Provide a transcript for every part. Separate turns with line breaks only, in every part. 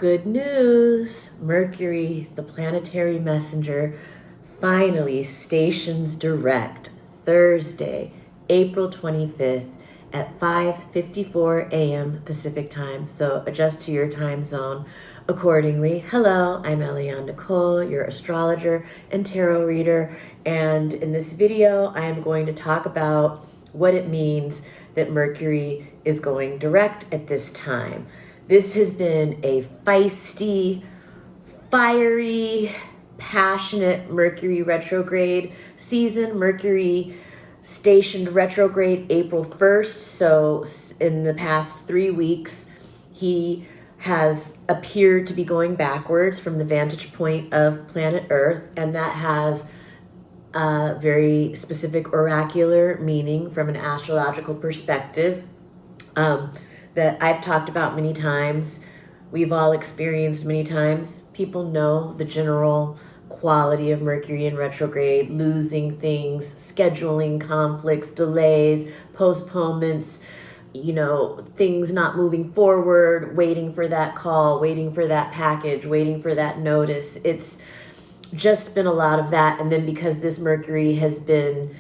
Good news! Mercury, the planetary messenger, finally stations direct Thursday, April 25th at 5:54 a.m. Pacific time. So adjust to your time zone accordingly. Hello, I'm Eliane Nicole, your astrologer and tarot reader. And in this video, I am going to talk about what it means that Mercury is going direct at this time. This has been a feisty, fiery, passionate Mercury retrograde season. Mercury stationed retrograde April 1st. So in the past 3 weeks, he has appeared to be going backwards from the vantage point of planet Earth. And that has a very specific oracular meaning from an astrological perspective. That I've talked about many times, we've all experienced many times. People know the general quality of Mercury in retrograde: losing things, scheduling conflicts, delays, postponements, things not moving forward, waiting for that call, waiting for that package, waiting for that notice. It's just been a lot of that. And then because this Mercury has been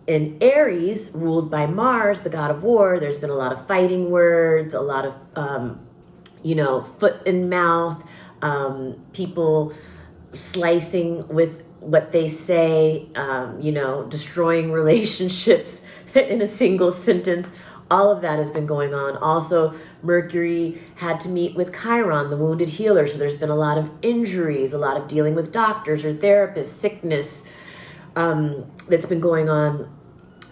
in Aries, ruled by Mars, the god of war, there's been a lot of fighting words, a lot of, foot and mouth, people slicing with what they say, destroying relationships in a single sentence. All of that has been going on. Also, Mercury had to meet with Chiron, the wounded healer. So there's been a lot of injuries, a lot of dealing with doctors or therapists, sickness, that's been going on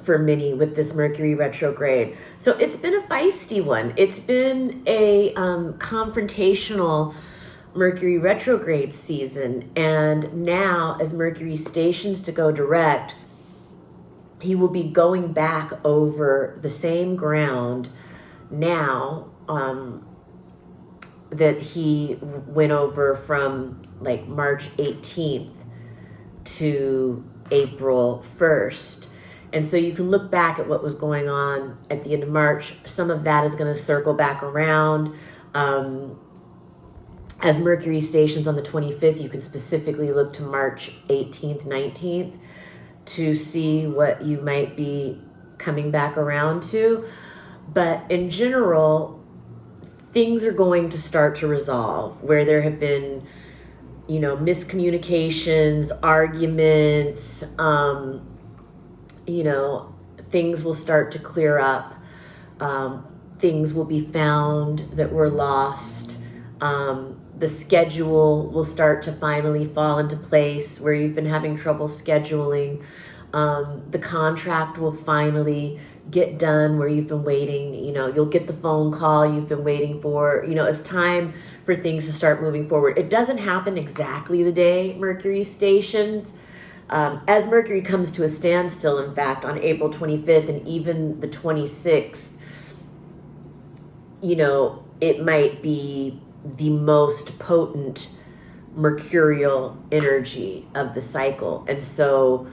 for many with this Mercury retrograde. So it's been a feisty one. It's been a confrontational Mercury retrograde season. And now, as Mercury stations to go direct, he will be going back over the same ground now that he went over from like March 18th to April 1st. And so you can look back at what was going on at the end of March. Some of that is going to circle back around. As Mercury stations on the 25th, you can specifically look to March 18th, 19th to see what you might be coming back around to. But in general, things are going to start to resolve where there have been miscommunications, arguments, things will start to clear up. Things will be found that were lost. The schedule will start to finally fall into place where you've been having trouble scheduling. The contract will finally get done where you've been waiting. You'll get the phone call you've been waiting for. It's time for things to start moving forward. It doesn't happen exactly the day Mercury stations. As Mercury comes to a standstill, in fact, on April 25th and even the 26th, it might be the most potent mercurial energy of the cycle. And so,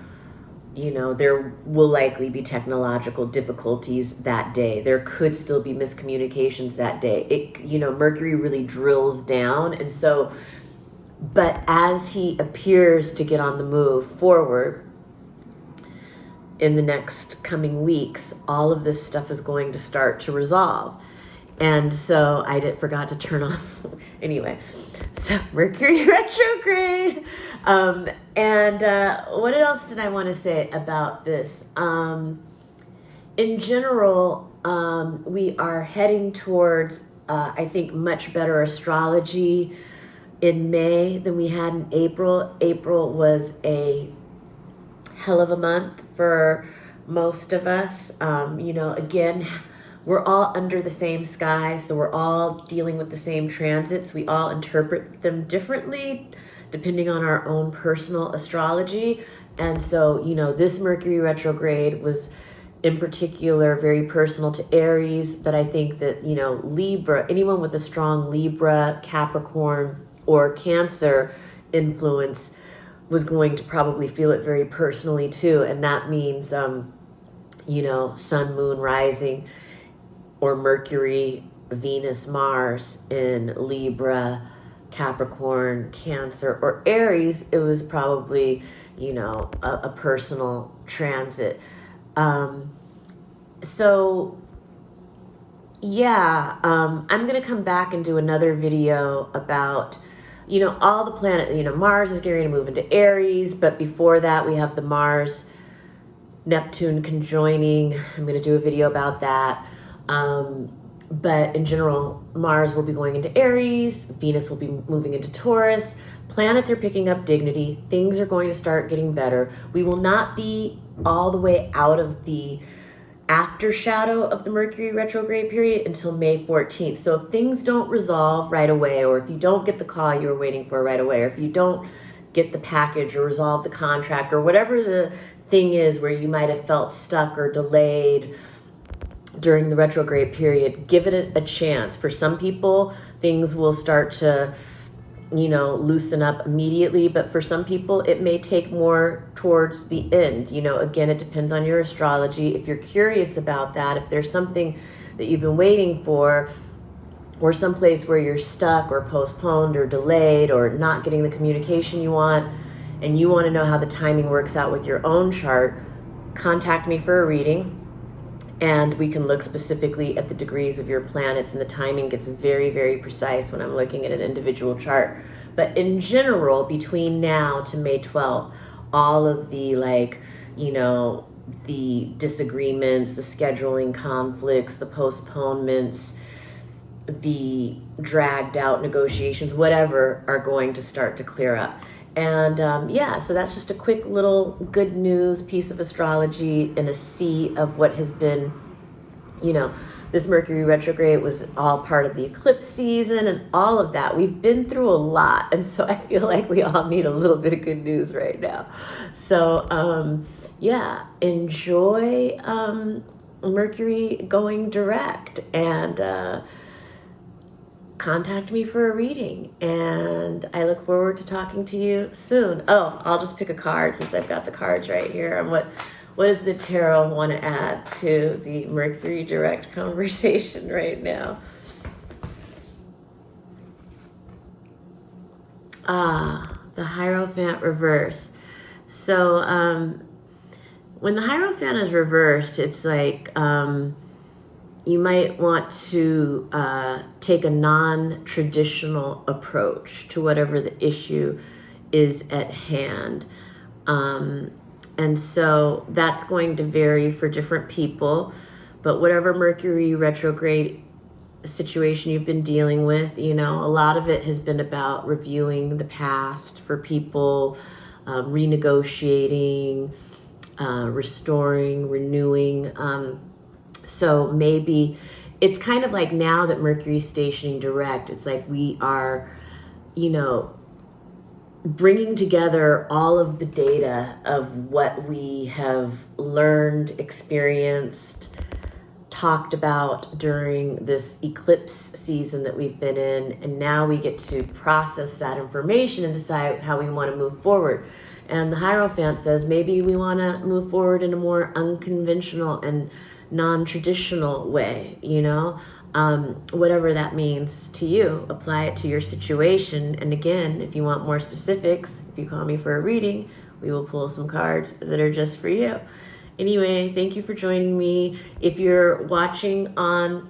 there will likely be technological difficulties that day. There could still be miscommunications that day. Mercury really drills down. And so, but as he appears to get on the move forward in the next coming weeks, all of this stuff is going to start to resolve. And so I forgot to turn off. Anyway, so Mercury retrograde. And what else did I want to say about this? In general, we are heading towards, I think, much better astrology in May than we had in April. April was a hell of a month for most of us. Again, we're all under the same sky, so we're all dealing with the same transits. We all interpret them differently depending on our own personal astrology. And so, this Mercury retrograde was in particular very personal to Aries, but I think that, Libra, anyone with a strong Libra, Capricorn, or Cancer influence was going to probably feel it very personally too. And that means, sun, moon, rising, or Mercury, Venus, Mars in Libra, Capricorn, Cancer, or Aries, it was probably, you know, a personal transit. So yeah, I'm going to come back and do another video about, you know, all the planet, you know, Mars is getting ready to move into Aries, but before that we have the Mars Neptune conjoining. I'm going to do a video about that. But in general, Mars will be going into Aries, Venus will be moving into Taurus, planets are picking up dignity, things are going to start getting better. We will not be all the way out of the after shadow of the Mercury retrograde period until May 14th. So if things don't resolve right away, or if you don't get the call you were waiting for right away, or if you don't get the package or resolve the contract or whatever the thing is where you might have felt stuck or delayed during the retrograde period, give it a chance. For some people, things will start to, you know, loosen up immediately, but for some people it may take more towards the end. You know, again, it depends on your astrology. If you're curious about that, if there's something that you've been waiting for, or someplace where you're stuck or postponed or delayed or not getting the communication you want, and you want to know how the timing works out with your own chart, contact me for a reading. And we can look specifically at the degrees of your planets, and the timing gets very, very precise when I'm looking at an individual chart. But in general, between now to May 12th, all of the, like, you know, the disagreements, the scheduling conflicts, the postponements, the dragged out negotiations, whatever, are going to start to clear up. And yeah, so that's just a quick little good news piece of astrology in a sea of what has been, you know, this Mercury retrograde was all part of the eclipse season and all of that. We've been through a lot. And so I feel like we all need a little bit of good news right now. So yeah, enjoy Mercury going direct, and contact me for a reading, and I look forward to talking to you soon. Oh, I'll just pick a card since I've got the cards right here. And what does the tarot want to add to the Mercury direct conversation right now? The Hierophant reverse. So when the Hierophant is reversed, it's like you might want to take a non-traditional approach to whatever the issue is at hand. And so that's going to vary for different people. But whatever Mercury retrograde situation you've been dealing with, you know, a lot of it has been about reviewing the past for people, renegotiating, restoring, renewing. So maybe it's kind of like now that Mercury's stationing direct, it's like we are, you know, bringing together all of the data of what we have learned, experienced, talked about during this eclipse season that we've been in. And now we get to process that information and decide how we want to move forward. And the Hierophant says maybe we want to move forward in a more unconventional and non-traditional way, you know, whatever that means to you. Apply it to your situation. And again, if you want more specifics, if you call me for a reading, we will pull some cards that are just for you. Anyway, thank you for joining me. If you're watching on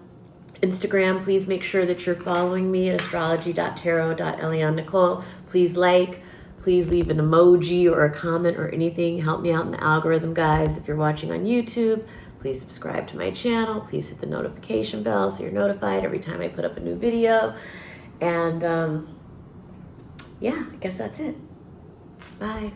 Instagram, please make sure that you're following me at astrology.tarot.Eliane Nicole. Please like, please leave an emoji or a comment or anything. Help me out in the algorithm, guys. If you're watching on YouTube, please subscribe to my channel. Please hit the notification bell so you're notified every time I put up a new video. And yeah, I guess that's it. Bye.